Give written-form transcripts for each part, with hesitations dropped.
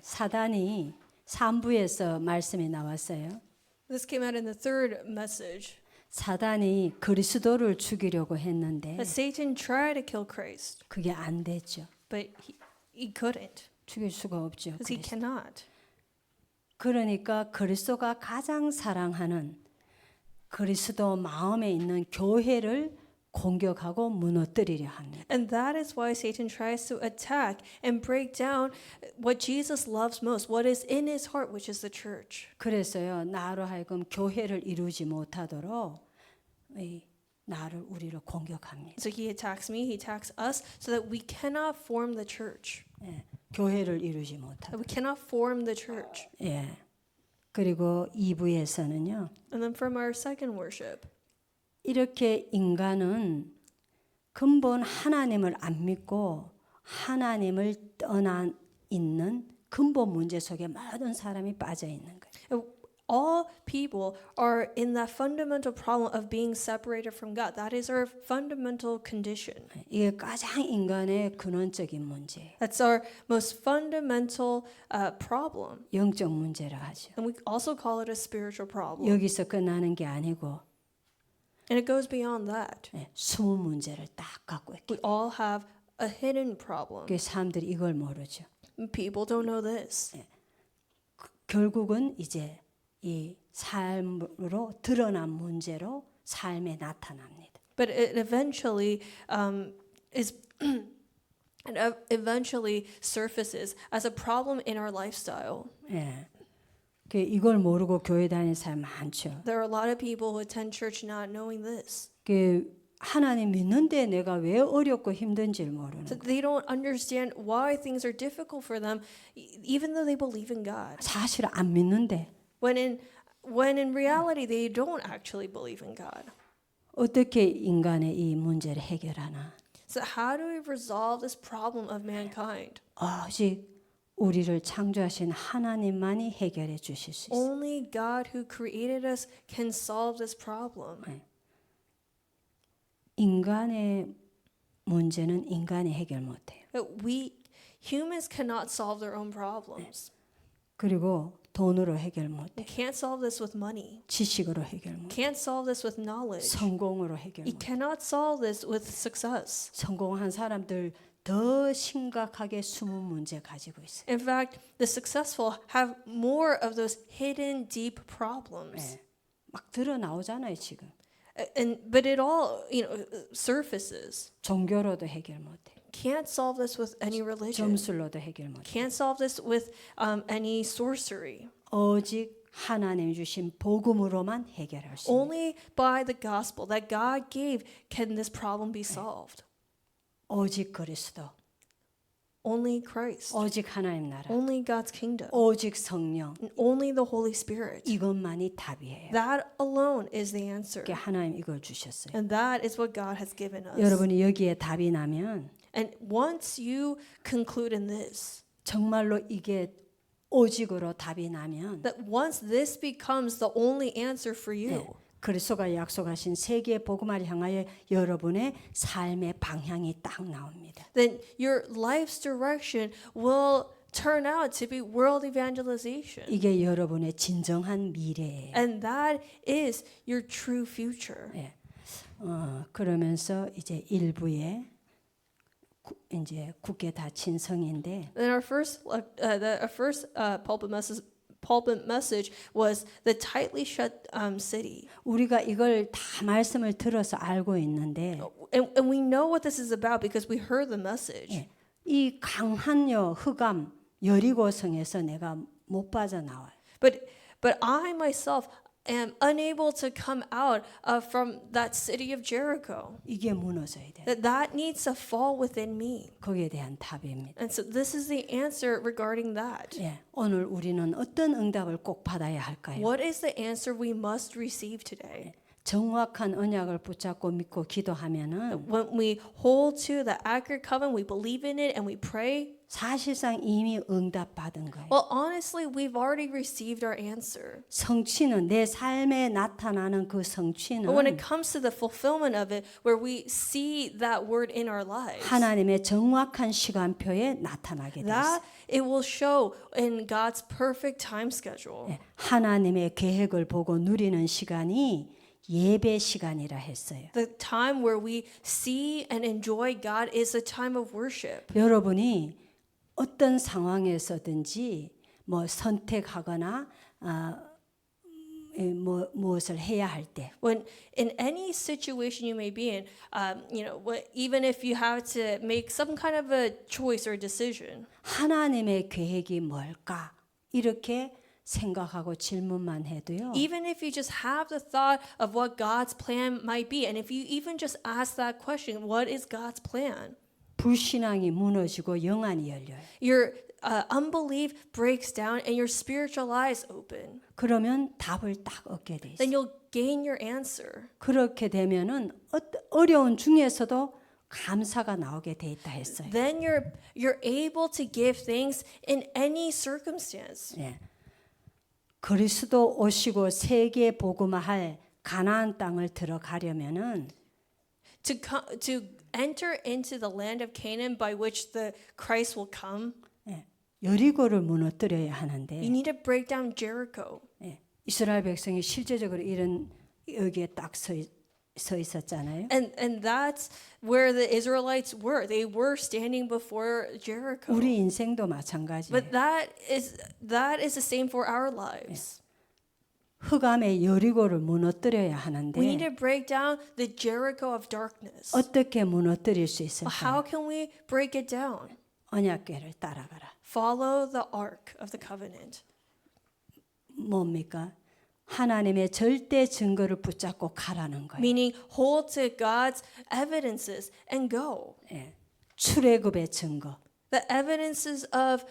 사단이 3부에서 말씀이 나왔어요. This came out in the third message. 사단이 그리스도를 죽이려고 했는데 That Satan tried to kill Christ, 그게 안 됐죠. but he couldn't. 죽일 수가 없죠. Because he 그리스도. cannot. 그러니까 그리스도가 가장 사랑하는 그리스도 마음에 있는 교회를 공격하고 무너뜨리려 합니다. And that is why Satan tries to attack and break down what Jesus loves most, what is in his heart, which is the church. 그래서요, 나로 하여금 교회를 이루지 못하도록 우리를 공격합니다. So he attacks me, he attacks us, so that we cannot form the church. 예, 교회를 이루지 That 못하도록. we cannot form the church. 예. 그리고 2부에서는요. And then from our second worship, 이렇게 인간은 근본 하나님을 안 믿고 하나님을 떠나 있는 근본 문제 속에 모든 사람이 빠져 있는 거예요. all people are in that fundamental problem of being separated from God. That is our fundamental condition. 이게 가장 인간의 근원적인 문제예요. That's our most fundamental problem. 영적 문제라 하죠. And we also call it a spiritual problem. 여기서 끝나는 게 아니고 And it goes beyond that. 숨은 문제를 딱 갖고 있고 We all have a hidden problem. 그 사람들이 이걸 모르죠. People don't know this. 결국은 이제 이 삶으로 드러난 문제로 삶에 나타납니다. But it eventually eventually surfaces as a problem in our lifestyle. 예. 그 이걸 모르고 교회 다니는 사람 많죠. There are a lot of people who attend church not knowing this. 그 하나님 믿는데 내가 왜 어렵고 힘든지를 모르는 So 거예요. they don't understand why things are difficult for them, even though they believe in God. 사실 안 믿는데 When in reality they don't actually believe in God. 어떻게 인간의 이 문제를 해결하나? So how do we resolve this problem of mankind? 오직 우리를 창조하신 하나님만이 해결해 주실 수 있어요. Only God who created us can solve this problem. 인간의 문제는 인간이 해결 못해요. But humans cannot solve their own problems. 그리고 돈으로 해결 We 못해요. can't solve this with money. 지식으로 해결 못해요. Can't solve this with knowledge. 성공으로 해결 You 못해요. cannot solve this with success. 성공한 사람들 더 심각하게 숨은 문제 가지고 있어요. In fact, the successful have more of those hidden deep problems. 막 드러 나오잖아요 지금. But it all, surfaces. 종교로도 해결 못해요. Can't solve this with any religion. 점술로도 해결 못해요. Can't solve this with any sorcery. 오직 하나님 주신 복음으로만 해결할 수 있어요. Only by the gospel that God gave can this problem be solved. 오직 그리스도, Only Christ. 오직 하나님 나라, Only God's kingdom. 오직 성령, And only the Holy Spirit. 이것만이 답이에요. That alone is the answer. 그게 하나님 이걸 주셨어요. And that is what God has given us. 여러분이 여기에 답이 나면 And once you conclude in this, 정말로 이게 오직으로 답이 나면 that once this becomes the only answer for you, 그리스도가 약속하신 세계 복음화를 향하여 여러분의 삶의 방향이 딱 나옵니다. then your life's direction will turn out to be world evangelization. 이게 여러분의 진정한 미래예요. And that is your true future. 예. 그러면서 이제 일부에 이제 굳게 닫힌 성인데 Then our first pulpit message was the tightly shut city. 우리가 이걸 다 말씀을 들어서 알고 있는데 And we know what this is about because we heard the message. 이 강한 흑암 여리고성에서 내가 못 빠져나와요. But I myself am unable to come out from that city of Jericho. 이게 무너져야 돼. That needs to fall within me. 거기에 대한 답입니다. And so this is the answer regarding that. 예, 오늘 우리는 어떤 응답을 꼭 받아야 할까요? What is the answer we must receive today? 정확한 언약을 붙잡고 믿고 기도하면은 When we hold to the accurate covenant, we believe in it and we pray. 사실상 이미 응답받은 거예요. Well, honestly, we've already received our answer. 성취는 내 삶에 나타나는 그 But when 성취는 it comes to the fulfillment of it, where we see that word in our lives, 하나님의 정확한 시간표에 나타나게 되었어요. that it will show in God's perfect time schedule. 예, 하나님의 계획을 보고 누리는 시간이 예배 시간이라 했어요. The time where we see and enjoy God is a time of worship. 여러분이 어떤 상황에서든지 뭐 선택하거나 무엇을 해야 할 때 When in any situation you may be in, even if you have to make some kind of a choice or decision, 하나님의 계획이 뭘까? 이렇게 생각하고 질문만 해도요. even if you just have the thought of what God's plan might be, and if you even just ask that question, what is God's plan? 불신앙이 무너지고 영안이 열려요. Your unbelief breaks down and your spiritual eyes open. 그러면 답을 딱 얻게 돼 있어요. Then you'll gain your answer. 그렇게 되면은 어려운 중에서도 감사가 나오게 돼 있다 했어요. Then you're able to give thanks in any circumstance. 예. 그리스도 오시고 세계 복음화할 가나안 땅을 들어가려면은 To enter into the land of Canaan by which the Christ will come, 예, 여리고를 무너뜨려야 you 하는데 need to break down Jericho. 예, 이스라엘 백성이 실제적으로 이런 여기에 딱 서 있었잖아요. And that's where the Israelites were. They were standing before Jericho. 우리 인생도 마찬가지예요. But that is the same for our lives. 흑암의 여리고를 무너뜨려야 하는데 We need to break down the Jericho of darkness. 어떻게 무너뜨릴 수 But 있을까? how can we break it down? 언약궤를 따라가라. Follow the ark of the covenant. 뭡니까? 하나님의 절대 증거를 붙잡고 가라는 거예요. Meaning hold to God's evidences and go. 예. 출애굽의 증거, The evidences of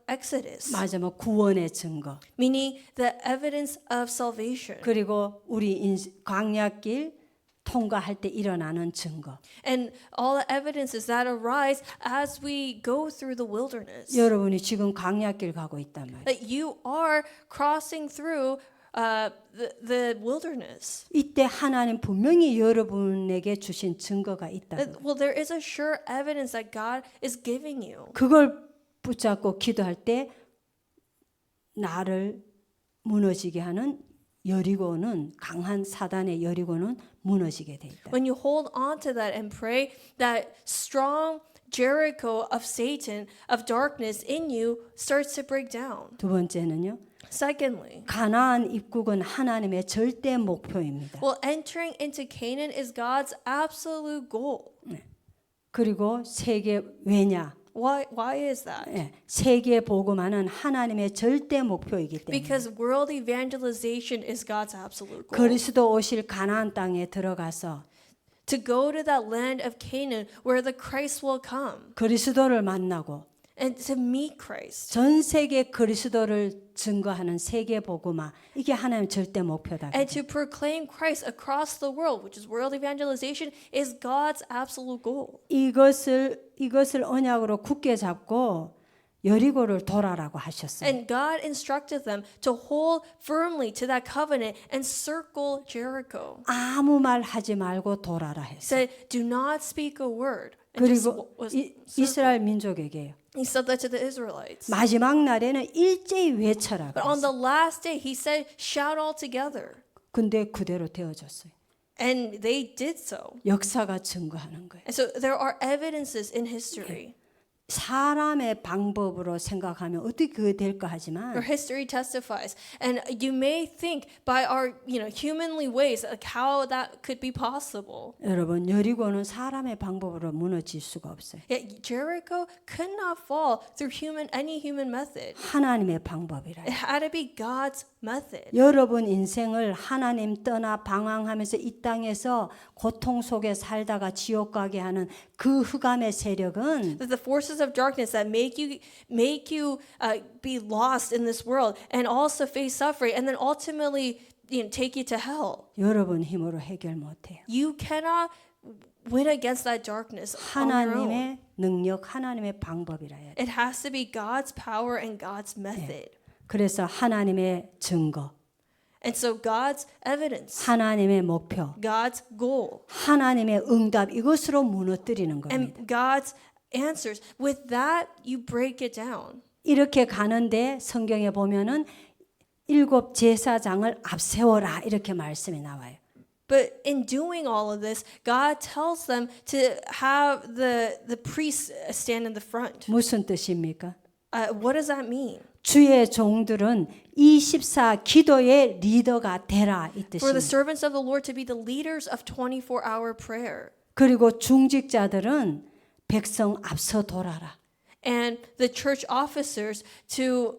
Exodus. 맞아, 뭐 구원의 증거, Meaning the evidence of salvation. 그리고 우리 광야길 통과할 때 일어나는 증거. And all the evidences that arise as we go through the wilderness. 여러분이 지금 광야길 가고 있단 말이에요. That you are crossing through the wilderness. 이때 하나님 분명히 여러분에게 주신 증거가 있다. Well, there is a sure evidence that God is giving you. 그걸 붙잡고 기도할 때 나를 무너지게 하는 여리고는 강한 사단의 여리고는 무너지게 돼 있다. When you hold on to that and pray, that strong Jericho of Satan, of darkness in you starts to break down. 두 번째는요. Secondly, 가나안 입국은 하나님의 절대 목표입니다. well, entering into Canaan is God's absolute goal. 그리고 세계 왜냐? Why is that? 예, 세계 복음화는 하나님의 절대 목표이기 때문에 Because world evangelization is God's absolute goal. 그리스도 오실 가나안 땅에 들어가서 To go to that land of Canaan where the Christ will come 그리스도를 만나고 and to meet Christ. 전 세계 그리스도를 증거하는 세계 복음화 이게 하나님 절대 목표다. And to proclaim Christ across the world, which is world evangelization, is God's absolute goal. 이것을 언약으로 굳게 잡고 여리고를 돌아라고 하셨어요. And God instructed them to hold firmly to that covenant and circle Jericho. 아무 말 하지 말고 돌아라 했어요. Said, do not speak a word. And just 그리고 was 이스라엘 민족에게요. He said that to the Israelites. 마지막 날에는 일제히 외쳐라. But on the last day, he said, shout all together. 근데 그대로 되어졌어요. And they did so. 역사가 증거하는 거예요. And so there are evidences in history. 사람의 방법으로 생각하면 어떻게 그게 될까 하지만 Our history testifies. And you may think by our, humanly ways, like how that could be possible. 여러분 여리고는 사람의 방법으로 무너질 수가 없어요. Yet Jericho could not fall through any human method. 하나님의 방법이라. It had to be God's method. 여러분 인생을 하나님 떠나 방황하면서 이 땅에서 고통 속에 살다가 지옥 가게 하는 그 흑암의 세력은 That the forces of darkness that make you be lost in this world and also face suffering and then ultimately take you to hell. 여러분 힘으로 해결 못해요. You cannot win against that darkness on your own. 하나님의 능력, 하나님의 방법이라 해야 돼. It has to be God's power and God's method. 그래서 하나님의 증거, And so God's evidence, 하나님의 목표, God's goal, 하나님의 응답 이것으로 무너뜨리는 겁니다. and God's answers. With that, you break it down. 이렇게 가는데 성경에 보면은 7 제사장을 앞세워라 이렇게 말씀이 나와요. But in doing all of this, God tells them to have the priests stand in the front. 무슨 뜻입니까? What does that mean? 주의 종들은 24 기도의 리더가 되라 이 For the 뜻입니다. servants of the Lord to be the leaders of 24-hour prayer. 그리고 중직자들은 백성 앞서 돌아라. And the church officers to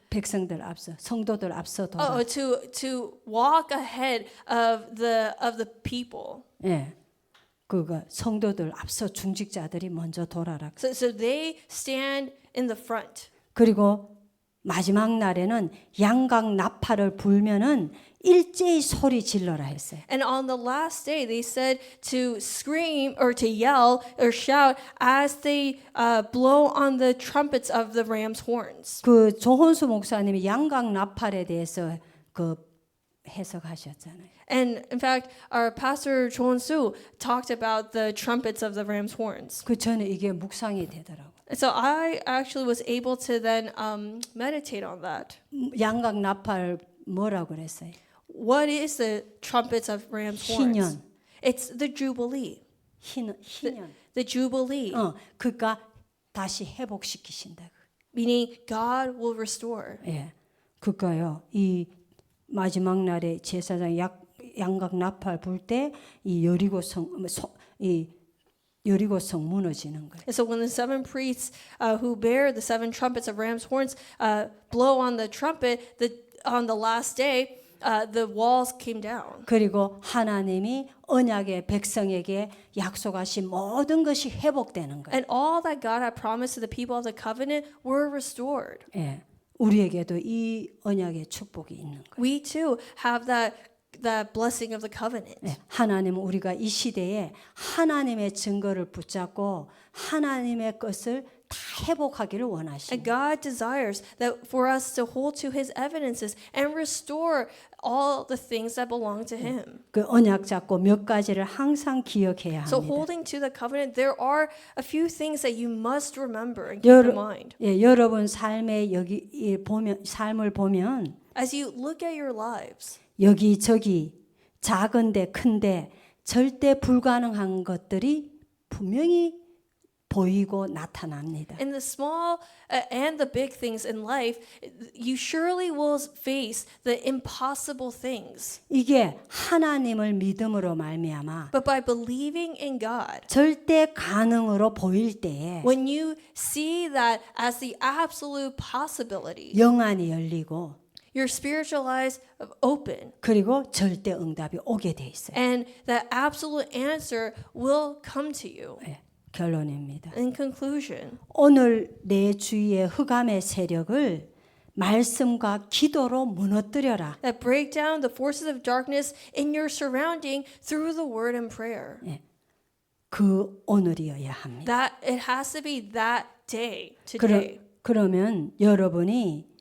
백성들 앞서, 성도들 앞서 돌아. to walk ahead of the people. 예. 그거 성도들 앞서 중직자들이 먼저 돌아라. So they stand in the front. 그리고 마지막 날에는 양각 나팔을 불면은 일제히 소리 질러라 했어요. And on the last day, they said to scream or to yell or shout as they blow on the trumpets of the ram's horns. 그 조hon수 목사님이 양각 나팔에 대해서 그 해석하셨잖아요. And in fact, our pastor Chon Soo talked about the trumpets of the ram's horns. 그 저는 이게 묵상이 되더라고요. And so I actually was able to then meditate on that. 양각 나팔 뭐라고 그랬어요? What is the trumpets of ram's horns? 희년. It's the jubilee. 희년. The jubilee, 그러니까 다시 회복시키신다. meaning God will restore. 예. 그거요. 이 마지막 날에 제사장 양각 나팔 불 때 이 여리고성 무너지는 거예요. And so when the 7 priests who bear the 7 trumpets of ram's horns blow on the trumpet, on the last day, the walls came down. 그리고 하나님이 언약의 백성에게 약속하신 모든 것이 회복되는 거예요. And all that God had promised to the people of the covenant were restored. 예. 우리에게도 이 언약의 축복이 있는 거예요. We too have that blessing of the covenant. 예. 하나님은 우리가 이 시대에 하나님의 증거를 붙잡고 하나님의 것을 다 회복하기를 And 원하십니다. God desires that for us to hold to His evidences and restore all the things that belong to Him. 그 언약 잡고 몇 가지를 항상 기억해야 So 합니다. holding to the covenant, there are a few things that you must remember and keep in mind. 예, 여러분 삶의 삶을 보면 As you look at your lives, 여기저기 작은데 큰데 절대 불가능한 것들이 분명히 보이고 나타납니다. in the small and the big things in life, you surely will face the impossible things. 이게 하나님을 믿음으로 말미암아 But by believing in God, 절대 가능으로 보일 때에 when you see that as the absolute possibility, 영안이 열리고 your spiritual eyes open, 그리고 절대 응답이 오게 돼 있어요. and that absolute answer will come to you. 예, 결론입니다. In conclusion, 오늘 내 주위의 흑암의 세력을 말씀과 기도로 무너뜨려라. that break down the forces of darkness in your surrounding through the word and prayer. 그 오늘이어야 합니다. That it has to be that day, today. 그러면 여러분이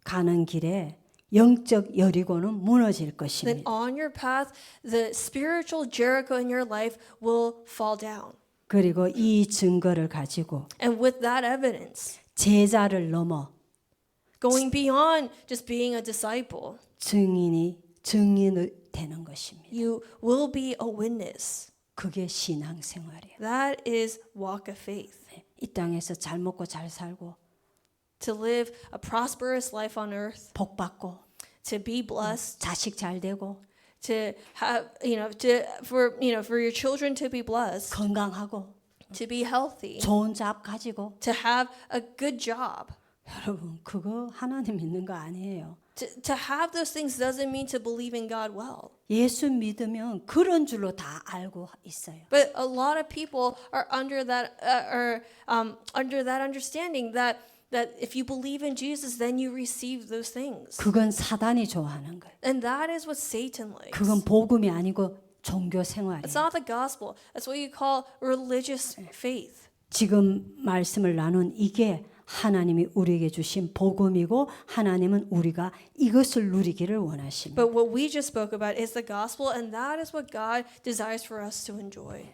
가는 길에 영적 여리고는 무너질 Then 것입니다. on your path, the spiritual Jericho in your life will fall down. 그리고 이 증거를 가지고 And with that evidence, 제자를 넘어 going beyond just being a disciple, 증인이 되는 것입니다. you will be a witness. 그게 신앙생활이에요. That is walk of faith. 이 땅에서 잘 먹고 잘 살고 To live a prosperous life on earth, 복 받고 to be blessed, 자식 잘 되고 to have, for your children to be blessed, 건강하고 to be healthy, 좋은 잡 가지고 to have a good job. 여러분 그거 하나님 믿는 거 아니에요. To have those things doesn't mean to believe in God well. 예수 믿으면 그런 줄로 다 알고 있어요. But a lot of people are under that understanding that That if you believe in Jesus, then you receive those things. 그건 사단이 좋아하는 거예요. And that is what Satan likes. 그건 복음이 아니고 종교 생활이에요. It's not the gospel. That's what you call religious faith. 지금 말씀을 나눈 이게 하나님이 우리에게 주신 복음이고 하나님은 우리가 이것을 누리기를 원하십니다. But what we just spoke about is the gospel, and that is what God desires for us to enjoy.